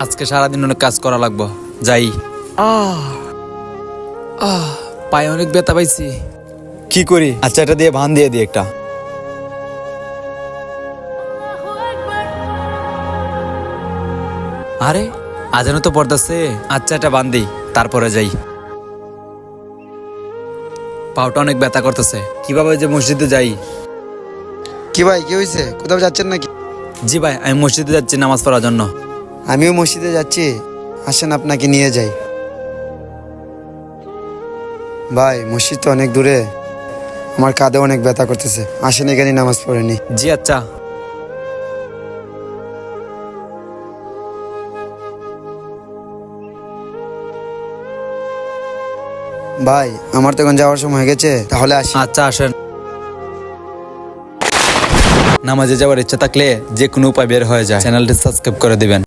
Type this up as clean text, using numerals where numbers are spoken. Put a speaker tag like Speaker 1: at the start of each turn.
Speaker 1: আজকে সারাদিন অনেক কাজ করা লাগবো, যাই। পায়ে অনেক ব্যথা পাইছি।
Speaker 2: কি করি? আচ্ছা, এটা দিয়ে ভান দিয়ে দিই একটা।
Speaker 1: আরে আজানও তো পড়তেছে। আচ্ছা, এটা বান্ধি, তারপরে যাই। পাওটা অনেক ব্যথা করতেছে, কিভাবে যে মসজিদে যাই।
Speaker 3: কি ভাই, কি হয়েছে? কোথাও যাচ্ছেন নাকি?
Speaker 1: জি ভাই, আমি মসজিদে যাচ্ছি নামাজ পড়ার জন্য।
Speaker 3: আমিও মসজিদে যাচ্ছি, আসেন আপনাকে নিয়ে যাই। ভাই, মসজিদ তো অনেক দূরে, আমার কাঁধে অনেক ব্যথা করতেছে, আসেন এখানে নামাজ পড়েনি।
Speaker 1: জি আচ্ছা।
Speaker 3: ভাই, আমার তো এখন যাওয়ার সময় হয়ে গেছে, তাহলে আসি।
Speaker 1: আচ্ছা আসেন। নামাজে যাওয়ার ইচ্ছা থাকলে যে কোনো উপায় বের হয়ে যায়। চ্যানেলটি সাবস্ক্রাইব করে দিবেন।